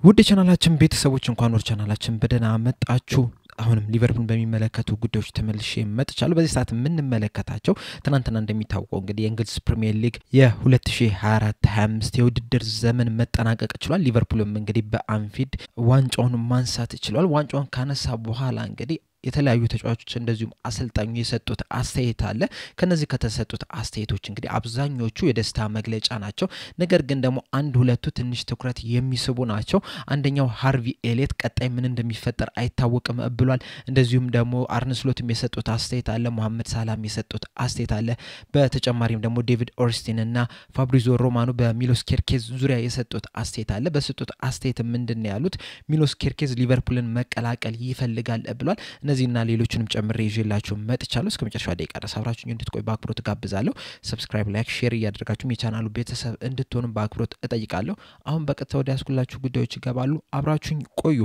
ውድ ቻናላችን ቤተሰቦች እንኳን ወደ ቻናላችን በደህና መጣችሁ። አሁንም ሊቨርፑል በሚመለከቱ ጉዳዮች ተመልሼ መጥቻለሁ። በዚህ ሰዓት የምንመለከታቸው ትናንትና እንደሚታወቀው እንግዲህ የእንግሊዝ ፕሪሚየር ሊግ የ2024-25 የውድድር ዘመን መጠናቀቅ ችሏል። ሊቨርፑልም እንግዲህ በአንፊልድ ዋንጫውን ማንሳት ችሏል። ዋንጫውን ካነሳ በኋላ እንግዲህ የተለያዩ ተጫዋቾች እንደዚሁም አሰልጣኙ የሰጡት አስተያየት አለ። ከነዚህ ከተሰጡት አስተያየቶች እንግዲህ አብዛኞቹ የደስታ መግለጫ ናቸው። ነገር ግን ደግሞ አንድ ሁለቱ ትንሽ ትኩረት የሚስቡ ናቸው። አንደኛው ሃርቪ ኤሊየት ቀጣይ ምን እንደሚፈጠር አይታወቅም ብሏል። እንደዚሁም ደግሞ አርነ ስሎትም የሰጡት አስተያየት አለ። መሐመድ ሳላም የሰጡት አስተያየት አለ። በተጨማሪም ደግሞ ዴቪድ ኦርንስቲን እና ፋብሪዞ ሮማኖ በሚሎስ ኬርኬዝ ዙሪያ የሰጡት አስተያየት አለ። በሰጡት አስተያየት ምንድነው ያሉት? ሚሎስ ኬርኬዝ ሊቨርፑልን መቀላቀል ይፈልጋል ብሏል። እነዚህና ሌሎችንም ጨምሬ ይዤላችሁ መጥቻለሁ። እስከ መጨረሻው ደቂቃ ድረስ አብራችሁኝ እንድትቆዩ በአክብሮት ጋብዛለሁ። ሰብስክራይብ፣ ላይክ፣ ሼር እያደረጋችሁ የቻናሉ ቤተሰብ እንድትሆኑ በአክብሮት እጠይቃለሁ። አሁን በቀጥታ ወደ ያስኩላችሁ ጉዳዮች ይገባሉ። አብራችሁኝ ቆዩ።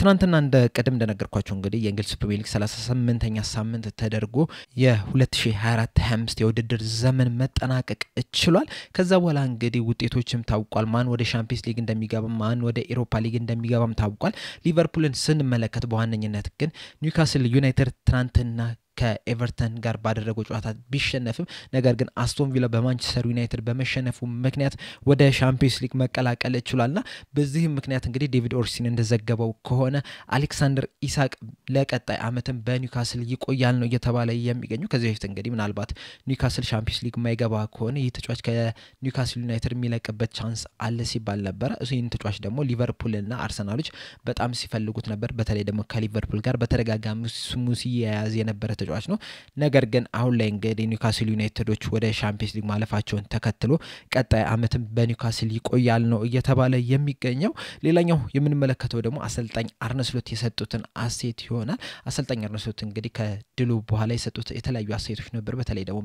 ትናንትና እንደነገርኳችሁ እንግዲህ የእንግሊዝ ፕሪሚየር ሊግ 38ኛ ሳምንት ተደርጎ የ2024-25 የውድድር ዘመን መጠናቀቅ ችሏል። ከዛ በኋላ እንግዲህ ውጤቶችም ታውቋል። ማን ወደ ሻምፒየንስ ሊግ እንደሚገባ ማን ወደ ኤሮፓ ሊግ እንደሚገባም ታውቋል። ሊቨርፑልን ስንመለከት በዋነኝነት ግን ኒውካስል ዩናይትድ ትናንትና ከኤቨርተን ጋር ባደረገው ጨዋታ ቢሸነፍም ነገር ግን አስቶን ቪላ በማንቸስተር ዩናይትድ በመሸነፉ ምክንያት ወደ ሻምፒየንስ ሊግ መቀላቀል ችሏልና በዚህ ምክንያት እንግዲህ ዴቪድ ኦርንስቲን እንደዘገበው ከሆነ አሌክሳንደር ኢሳቅ ለቀጣይ ዓመትም በኒውካስል ይቆያል ነው እየተባለ የሚገኘው። ከዚህ በፊት እንግዲህ ምናልባት ኒውካስል ሻምፒየንስ ሊግ ማይገባ ከሆነ ይህ ተጫዋች ከኒውካስል ዩናይትድ የሚለቅበት ቻንስ አለ ሲባል ነበር። ይህን ተጫዋች ደግሞ ሊቨርፑልና አርሰናሎች በጣም ሲፈልጉት ነበር። በተለይ ደግሞ ከሊቨርፑል ጋር በተደጋጋሚ ስሙሲ የያዘ የነበረ ተጫዋች ነው። ነገር ግን አሁን ላይ እንግዲህ ኒውካስል ዩናይትዶች ወደ ሻምፒየንስ ሊግ ማለፋቸውን ተከትሎ ቀጣይ ዓመትም በኒውካስል ይቆያል ነው እየተባለ የሚገኘው። ሌላኛው የምንመለከተው ደግሞ አሰልጣኝ አርነ ስሎት የሰጡትን አስተያየት ይሆናል። አሰልጣኝ አርነ ስሎት እንግዲህ ከድሉ በኋላ የሰጡት የተለያዩ አስተያየቶች ነበር። በተለይ ደግሞ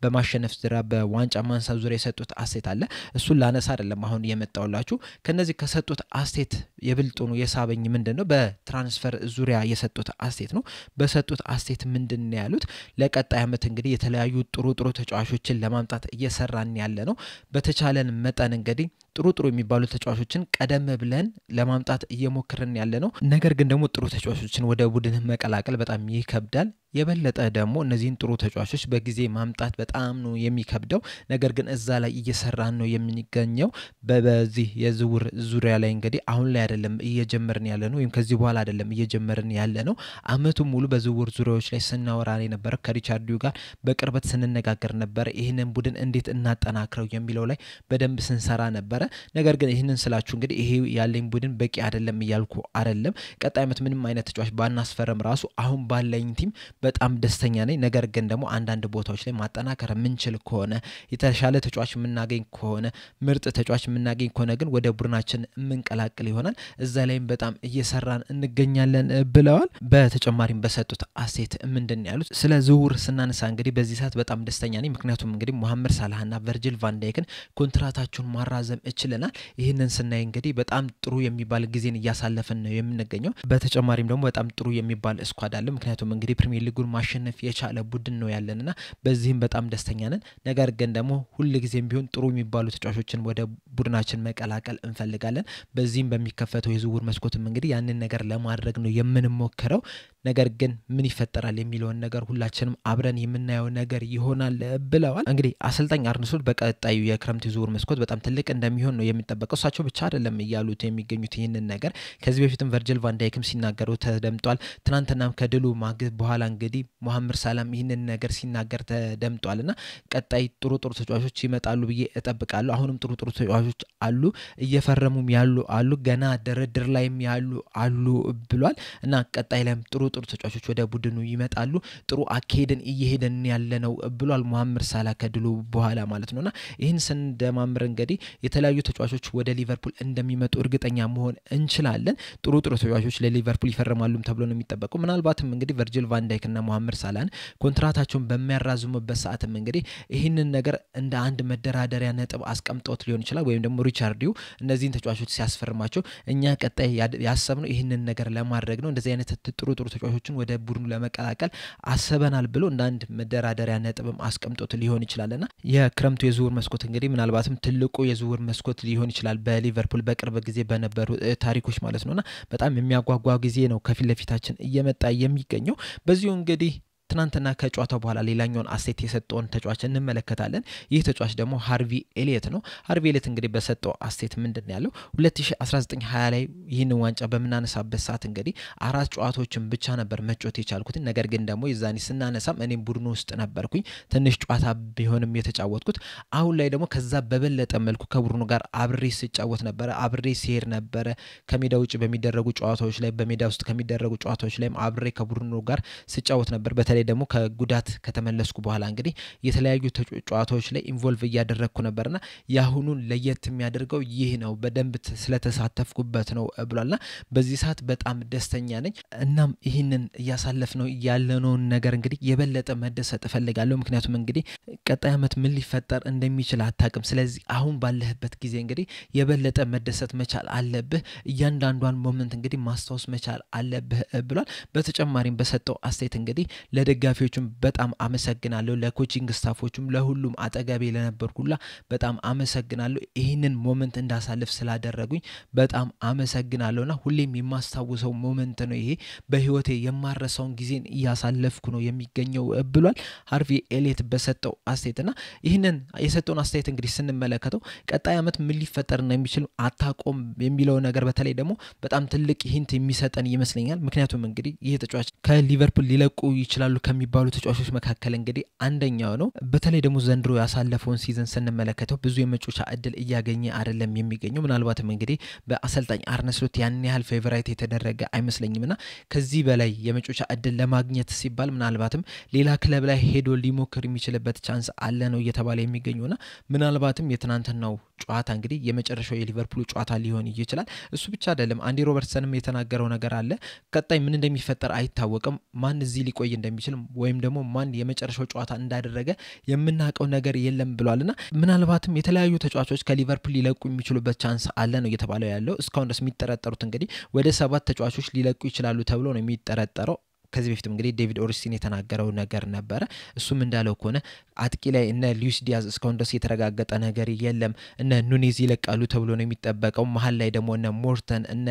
በማሸነፍ ዙሪያ በዋንጫ ማንሳት ዙሪያ የሰጡት አስተያየት አለ። እሱን ላነሳ አይደለም አሁን የመጣውላችሁ። ከነዚህ ከሰጡት አስተያየት የብልጡኑ የሳበኝ ምንድነው በትራንስፈር ዙሪያ የሰጡት አስተያየት ነው። በሰጡት አስተያየት ምንድነው ያሉት? ለቀጣይ ዓመት እንግዲህ የተለያዩ ጥሩ ተጫዋቾችን ለማምጣት እየሰራን ያለ ነው። በተቻለን መጠን እንግዲህ ጥሩ የሚባሉ ተጫዋቾችን ቀደም ብለን ለማምጣት እየሞከርን ያለ ነው። ነገር ግን ደግሞ ጥሩ ተጫዋቾችን ወደ ቡድን መቀላቀል በጣም ይከብዳል። የበለጠ ደግሞ እነዚህን ጥሩ ተጫዋቾች በጊዜ ማምጣት በጣም ነው የሚከብደው። ነገር ግን እዛ ላይ እየሰራን ነው የምንገኘው። በዚህ የዝውውር ዙሪያ ላይ እንግዲህ አሁን ላይ አይደለም እየጀመርን ያለ ነው ወይም ከዚህ በኋላ አይደለም እየጀመርን ያለ ነው። አመቱን ሙሉ በዝውውር ዙሪያዎች ላይ ስናወራ ነበር። ከሪቻርዲዮ ጋር በቅርበት ስንነጋገር ነበር። ይሄንን ቡድን እንዴት እናጠናክረው የሚለው ላይ በደንብ ስንሰራ ነበር። ነገር ግን ይሄንን ስላችሁ እንግዲህ ይሄ ያለኝ ቡድን በቂ አይደለም እያልኩ አይደለም። ቀጣይ ዓመት ምንም አይነት ተጫዋች ባናስፈረም ራሱ አሁን ባለኝ ቲም በጣም ደስተኛ ነኝ። ነገር ግን ደግሞ አንዳንድ ቦታዎች ላይ ማጠናከር ምንችል ከሆነ የተሻለ ተጫዋች ምናገኝ ከሆነ ምርጥ ተጫዋች ምናገኝ ከሆነ ግን ወደ ቡድናችን ምንቀላቅል ይሆናል። እዛ ላይም በጣም እየሰራን እንገኛለን ብለዋል። በተጨማሪም በሰጡት አስተያየት ምንድነው ያሉት? ስለ ዝውውር ስናነሳ እንግዲህ በዚህ ሰዓት በጣም ደስተኛ ነኝ። ምክንያቱም እንግዲህ መሐመድ ሳላህና ቨርጂል ቫን ዳይክን ኮንትራታቸውን ማራዘም እችለናል። ይሄንን ስናይ እንግዲህ በጣም ጥሩ የሚባል ጊዜን እያሳለፈን ነው የምንገኘው። በተጨማሪም ደግሞ በጣም ጥሩ የሚባል ስኳድ አለ። ምክንያቱም እንግዲህ ፕሪሚየር ሊጉን ማሸነፍ የቻለ ቡድን ነው ያለንና በዚህም በጣም ደስተኛ ነን። ነገር ግን ደግሞ ሁሉ ጊዜም ቢሆን ጥሩ የሚባሉ ተጫዋቾችን ወደ ቡድናችን መቀላቀል እንፈልጋለን። በዚህም በሚከፈተው የዝውውር መስኮትም እንግዲህ ያንን ነገር ለማድረግ ነው የምንሞክረው። ነገር ግን ምን ይፈጠራል የሚለውን ነገር ሁላችንም አብረን የምናየው ነገር ይሆናል ብለዋል። እንግዲህ አሰልጣኝ አርነ ስሎት በቀጣዩ የክረምት የዝውውር መስኮት በጣም ትልቅ እንደሚሆን ነው የሚጠበቀው። እሳቸው ብቻ አይደለም እያሉት የሚገኙት ይህንን ነገር ከዚህ በፊትም ቨርጂል ቫን ዳይክም ሲናገሩ ተደምጧል። ትናንትናም ከድሉ ማግስት በኋላ እንግዲህ መሐመድ ሳላም ይህንን ነገር ሲናገር ተደምጧልና ቀጣይ ጥሩ ተጫዋቾች ይመጣሉ ብዬ እጠብቃለሁ። አሁንም ጥሩ ተጫዋቾች አሉ፣ እየፈረሙም ያሉ አሉ፣ ገና ድርድር ላይም ያሉ አሉ ብሏል። እና ቀጣይ ላይም ጥሩ ተጫዋቾች ወደ ቡድኑ ይመጣሉ። ጥሩ አካሄድን እየሄደን ያለ ነው ብሏል መሐመድ ሳላ ከድሉ በኋላ ማለት ነውና ይህን ስንደማምር እንግዲህ የተለያዩ ተጫዋቾች ወደ ሊቨርፑል እንደሚመጡ እርግጠኛ መሆን እንችላለን። ጥሩ ተጫዋቾች ለሊቨርፑል ይፈርማሉም ተብሎ ነው የሚጠበቀው። ምናልባትም እንግዲህ ቨርጂል ቫን ዳይክ እና መሐመድ ሳላን ኮንትራታቸውን በሚያራዝሙበት ሰዓትም እንግዲህ ይህንን ነገር እንደ አንድ መደራደሪያ ነጥብ አስቀምጦት ሊሆን ይችላል። ወይም ደግሞ ሪቻርዲዮ እነዚህን ተጫዋቾች ሲያስፈርማቸው እኛ ቀጣይ ያሰብነው ይህንን ነገር ለማድረግ ነው። እንደዚህ አይነት ጥሩ ተጫዋቾችን ወደ ቡድኑ ለመቀላቀል አስበናል ብሎ እንደ አንድ መደራደሪያ ነጥብም አስቀምጦት ሊሆን ይችላልና የክረምቱ የዝውውር መስኮት እንግዲህ ምናልባትም ትልቁ የዝውውር መስኮት ሊሆን ይችላል በሊቨርፑል በቅርብ ጊዜ በነበሩ ታሪኮች ማለት ነውና በጣም የሚያጓጓ ጊዜ ነው ከፊት ለፊታችን እየመጣ የሚገኘው። በዚሁ እንግዲህ ትናንትና ከጨዋታው በኋላ ሌላኛውን አስተያየት የሰጠውን ተጫዋች እንመለከታለን። ይህ ተጫዋች ደግሞ ሃርቪ ኤሊየት ነው። ሃርቪ ኤሊየት እንግዲህ በሰጠው አስተያየት ምንድነው ያለው 2019-20 ላይ ይህን ዋንጫ በመናነሳበት ሰዓት እንግዲህ 4 ጨዋታዎችን ብቻ ነበር መጫወት የቻልኩት። ነገር ግን ደግሞ የዛኔ ስናነሳም እኔም ቡድኑ ውስጥ ነበርኩኝ ትንሽ ጨዋታ ቢሆንም የተጫወትኩት። አሁን ላይ ደግሞ ከዛ በበለጠ መልኩ ከቡድኑ ጋር አብሬ ሲጫወት ነበር፣ አብሬ ሲሄድ ነበር። ከሜዳ ውጭ በሚደረጉ ጨዋታዎች ላይ በሜዳ ውስጥ ከሚደረጉ ጨዋታዎች ላይ አብሬ ከቡድኑ ጋር ሲጫወት ነበር። በተለይ ደግሞ ከጉዳት ከተመለስኩ በኋላ እንግዲህ የተለያዩ ጨዋታዎች ላይ ኢንቮልቭ እያደረግኩ ነበርና ያሁኑን ለየት የሚያደርገው ይህ ነው፣ በደንብ ስለተሳተፍኩበት ነው ብሏልና በዚህ ሰዓት በጣም ደስተኛ ነኝ። እናም ይህንን እያሳለፍነው ያለነውን ነገር እንግዲህ የበለጠ መደሰት እፈልጋለሁ። ምክንያቱም እንግዲህ ቀጣይ ዓመት ምን ሊፈጠር እንደሚችል አታውቅም። ስለዚህ አሁን ባለህበት ጊዜ እንግዲህ የበለጠ መደሰት መቻል አለብህ። እያንዳንዷን ሞመንት እንግዲህ ማስታወስ መቻል አለብህ ብሏል። በተጨማሪም በሰጠው አስተያየት እንግዲህ ለደጋፊዎችም በጣም አመሰግናለሁ፣ ለኮቺንግ ስታፎችም ለሁሉም አጠገቤ ለነበርኩላ በጣም አመሰግናለሁ። ይህንን ሞመንት እንዳሳልፍ ስላደረጉኝ በጣም አመሰግናለሁና ሁሌም የማስታውሰው ሞመንት ነው ይሄ፣ በህይወቴ የማረሳውን ጊዜን እያሳለፍኩ ነው የሚገኘው ብሏል ሃርቪ ኤሊየት በሰጠው አስተያየትና ይህንን የሰጠውን አስተያየት እንግዲህ ስንመለከተው ቀጣይ ዓመት ምን ሊፈጠር እንደሚችል አታቆም የሚለው ነገር በተለይ ደግሞ በጣም ትልቅ ሂንት የሚሰጠን ይመስለኛል። ምክንያቱም እንግዲህ ይህ ተጫዋች ከሊቨርፑል ሊለቁ ይችላሉ ከሚባሉ ተጫዋቾች መካከል እንግዲህ አንደኛው ነው። በተለይ ደግሞ ዘንድሮ ያሳለፈውን ሲዝን ስንመለከተው ብዙ የመጫወቻ እድል እያገኘ አይደለም የሚገኘው። ምናልባትም እንግዲህ በአሰልጣኝ አርነ ስሎት ያን ያህል ፌቨራይት የተደረገ አይመስለኝምና ከዚህ በላይ የመጫወቻ እድል ለማግኘት ሲባል ምናልባትም ሌላ ክለብ ላይ ሄዶ ሊሞክር የሚችልበት ቻንስ አለ ነው እየተባለ የሚገኘውና ምናልባትም የትናንትናው ጨዋታ እንግዲህ የመጨረሻው የሊቨርፑል ጨዋታ ሊሆን ይችላል። እሱ ብቻ አይደለም አንዲ ሮበርትሰንም የተናገረው ነገር አለ። ቀጣይ ምን እንደሚፈጠር አይታወቅም፣ ማን እዚህ ሊቆይ እንደሚችል ወይም ደግሞ ማን የመጨረሻው ጨዋታ እንዳደረገ የምናውቀው ነገር የለም ብሏልና ምናልባትም የተለያዩ ተጫዋቾች ከሊቨርፑል ሊለቁ የሚችሉበት ቻንስ አለ ነው እየተባለው ያለው። እስካሁን ድረስ የሚጠረጠሩት እንግዲህ ወደ 7 ተጫዋቾች ሊለቁ ይችላሉ ተብሎ ነው የሚጠረጠረው። ከዚህ በፊትም እንግዲህ ዴቪድ ኦርስቲን የተናገረው ነገር ነበረ። እሱም እንዳለው ከሆነ አጥቂ ላይ እነ ሉዊስ ዲያዝ እስካሁን ድረስ የተረጋገጠ ነገር የለም፣ እነ ኑኔዝ ይለቃሉ ተብሎ ነው የሚጠበቀው። መሀል ላይ ደግሞ እነ ሞርተን እነ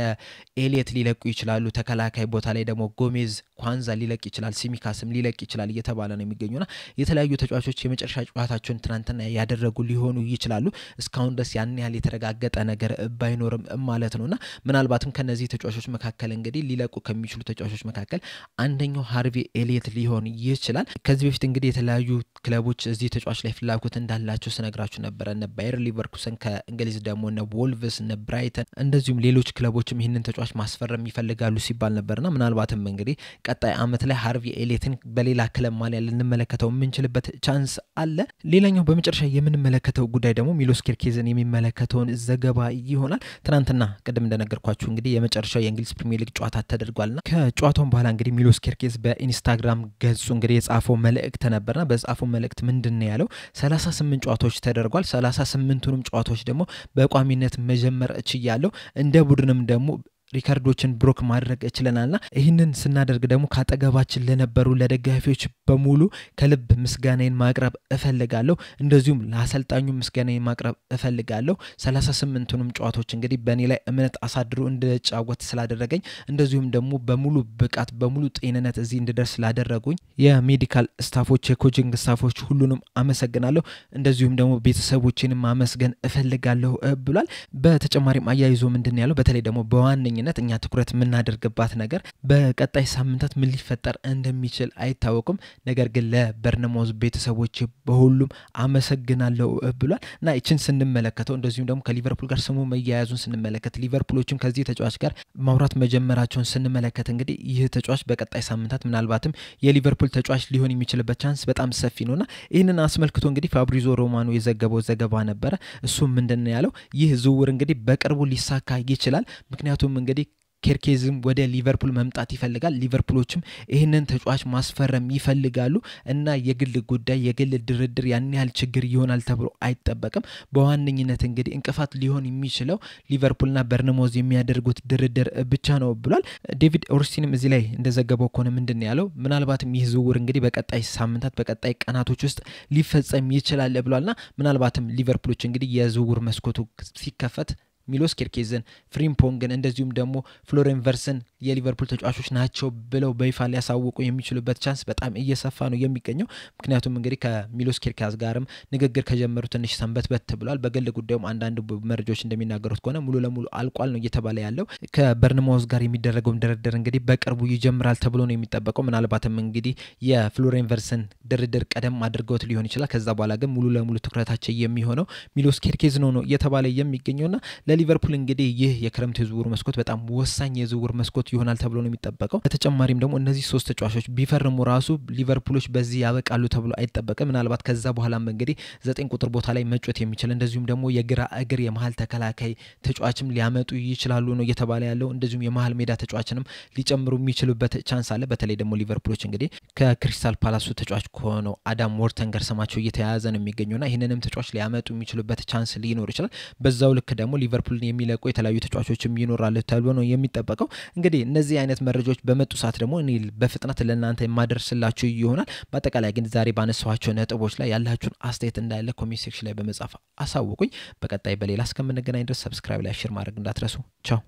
ኤሊየት ሊለቁ ይችላሉ። ተከላካይ ቦታ ላይ ደግሞ ጎሜዝ ኳንዛ ሊለቅ ይችላል፣ ሲሚካስም ሊለቅ ይችላል እየተባለ ነው የሚገኙና የተለያዩ ተጫዋቾች የመጨረሻ ጨዋታቸውን ትናንትና ያደረጉ ሊሆኑ ይችላሉ። እስካሁን ድረስ ያን ያህል የተረጋገጠ ነገር ባይኖርም ማለት ነውና ምናልባትም ከነዚህ ተጫዋቾች መካከል እንግዲህ ሊለቁ ከሚችሉ ተጫዋቾች መካከል አንደኛው ሃርቪ ኤሊየት ሊሆን ይችላል። ከዚህ በፊት እንግዲህ የተለያዩ ክለቦች እዚህ ተጫዋች ላይ ፍላጎት እንዳላቸው ስነግራችሁ ነበር። እነ ባየር ሊቨርኩሰን ከእንግሊዝ ደግሞ እነ ወልቭስ እነ ብራይተን እንደዚሁም ሌሎች ክለቦችም ይህንን ተጫዋች ማስፈረም ይፈልጋሉ ሲባል ነበርና ምናልባትም እንግዲህ ቀጣይ ዓመት ላይ ሃርቪ ኤሊየትን በሌላ ክለብ ማሊያ ልንመለከተው የምንችልበት ቻንስ አለ። ሌላኛው በመጨረሻ የምንመለከተው ጉዳይ ደግሞ ሚሎስ ኬርኬዝን የሚመለከተውን ዘገባ ይሆናል። ትናንትና ቅድም እንደነገርኳችሁ እንግዲህ የመጨረሻው የእንግሊዝ ፕሪሚየር ሊግ ጨዋታ ተደርጓልና ከጨዋታው በኋላ እንግዲህ ሚሎስ ኬርኬዝ በኢንስታግራም ገጹ እንግዲህ የጻፈው መልእክት ነበርና በጻፈው መልእክት ምንድነው ያለው 38 ጨዋታዎች ተደርጓል። 38ቱንም ጨዋታዎች ደግሞ በቋሚነት መጀመር እችላለሁ፣ እንደ ቡድንም ደግሞ ሪካርዶችን ብሮክ ማድረግ እችለናልና ይህንን ስናደርግ ደግሞ ካጠገባችን ለነበሩ ለደጋፊዎች በሙሉ ከልብ ምስጋናዬን ማቅረብ እፈልጋለሁ። እንደዚሁም ለአሰልጣኙ ምስጋናዬን ማቅረብ እፈልጋለሁ። 38ቱንም ጨዋታዎች እንግዲህ በእኔ ላይ እምነት አሳድሮ እንድጫወት ስላደረገኝ እንደዚሁም ደግሞ በሙሉ ብቃት በሙሉ ጤንነት እዚህ እንድደርስ ስላደረጉኝ የሜዲካል ስታፎች የኮቺንግ ስታፎች ሁሉንም አመሰግናለሁ። እንደዚሁም ደግሞ ቤተሰቦቼንም ማመስገን እፈልጋለሁ ብሏል። በተጨማሪም አያይዞ ምንድነው ያለው በተለይ ደግሞ በዋነኛ እኛ ትኩረት የምናደርግባት ነገር በቀጣይ ሳምንታት ምን ሊፈጠር እንደሚችል አይታወቅም፣ ነገር ግን ለበርነማውዝ ቤተሰቦች በሁሉም አመሰግናለሁ ብሏል። እና እቺን ስንመለከተው እንደዚሁም ደግሞ ከሊቨርፑል ጋር ስሙ መያያዙን ስንመለከት ሊቨርፑሎችም ከዚህ ተጫዋች ጋር ማውራት መጀመራቸውን ስንመለከት እንግዲህ ይህ ተጫዋች በቀጣይ ሳምንታት ምናልባትም የሊቨርፑል ተጫዋች ሊሆን የሚችልበት ቻንስ በጣም ሰፊ ነውና ይህንን አስመልክቶ እንግዲህ ፋብሪዞ ሮማኖ የዘገበው ዘገባ ነበረ። እሱ ምንድነው ያለው ይህ ዝውውር እንግዲህ በቅርቡ ሊሳካ ይችላል። ምክንያቱም እንግዲህ ኬርኬዝም ወደ ሊቨርፑል መምጣት ይፈልጋል። ሊቨርፑሎችም ይህንን ተጫዋች ማስፈረም ይፈልጋሉ እና የግል ጉዳይ የግል ድርድር ያን ያህል ችግር ይሆናል ተብሎ አይጠበቅም። በዋነኝነት እንግዲህ እንቅፋት ሊሆን የሚችለው ሊቨርፑልና በርንማውዝ የሚያደርጉት ድርድር ብቻ ነው ብሏል። ዴቪድ ኦርስቲንም እዚህ ላይ እንደዘገበው ከሆነ ምንድነው ያለው ምናልባትም ይህ ዝውውር እንግዲህ በቀጣይ ሳምንታት በቀጣይ ቀናቶች ውስጥ ሊፈጸም ይችላል ብሏልና ምናልባትም ሊቨርፑሎች እንግዲህ የዝውውር መስኮቱ ሲከፈት ሚሎስ ኬርኬዝን ፍሪምፖንግን እንደዚሁም ደግሞ ፍሎሪያን ቨርስን የሊቨርፑል ተጫዋቾች ናቸው ብለው በይፋ ሊያሳውቁ የሚችሉበት ቻንስ በጣም እየሰፋ ነው የሚገኘው። ምክንያቱም እንግዲህ ከሚሎስ ኬርኬዝ ጋርም ንግግር ከጀመሩ ትንሽ ሰንበትበት ብሏል። በግል ጉዳዩም አንዳንድ መረጃዎች እንደሚናገሩት ከሆነ ሙሉ ለሙሉ አልቋል ነው እየተባለ ያለው። ከበርንማውዝ ጋር የሚደረገው ድርድር እንግዲህ በቅርቡ ይጀምራል ተብሎ ነው የሚጠበቀው። ምናልባትም እንግዲህ የፍሎሪያን ቨርስን ድርድር ቀደም አድርገውት ሊሆን ይችላል። ከዛ በኋላ ግን ሙሉ ለሙሉ ትኩረታቸው የሚሆነው ሚሎስ ኬርኬዝ ነው እየተባለ የሚገኘውና ለሊቨርፑል እንግዲህ ይህ የክረምት የዝውውር መስኮት በጣም ወሳኝ የዝውውር መስኮት ይሆናል ተብሎ ነው የሚጠበቀው። በተጨማሪም ደግሞ እነዚህ ሶስት ተጫዋቾች ቢፈርሙ ራሱ ሊቨርፑሎች በዚህ ያበቃሉ ተብሎ አይጠበቅም። ምናልባት ከዛ በኋላም እንግዲህ 9 ቁጥር ቦታ ላይ መጫወት የሚችል እንደዚሁም ደግሞ የግራ እግር የመሃል ተከላካይ ተጫዋችም ሊያመጡ ይችላሉ ነው እየተባለ ያለው። እንደዚሁም የመሃል ሜዳ ተጫዋችንም ሊጨምሩ የሚችሉበት ቻንስ አለ። በተለይ ደግሞ ሊቨርፑሎች እንግዲህ ከክሪስታል ፓላሱ ተጫዋች ከሆነው አዳም ዎርተን ጋር ስማቸው እየተያያዘ ነው የሚገኘውና ይህንንም ተጫዋች ሊያመጡ የሚችሉበት ቻንስ ሊኖር ይችላል። በዛው ልክ ደግሞ ሊቨርፑል የሚለቁ የተለያዩ ተጫዋቾችም ይኖራሉ ተብሎ ነው የሚጠበቀው። እንግዲህ እነዚህ አይነት መረጃዎች በመጡ ሰዓት ደግሞ እኔ በፍጥነት ለእናንተ የማደርስላችሁ ይሆናል። በአጠቃላይ ግን ዛሬ ባነሳኋቸው ነጥቦች ላይ ያላችሁን አስተያየት እንዳለ ኮሜንት ሴክሽን ላይ በመጻፍ አሳውቁኝ። በቀጣይ በሌላ እስከምንገናኝ ድረስ ሰብስክራይብ ላይ ሼር ማድረግ እንዳትረሱ። ቻው።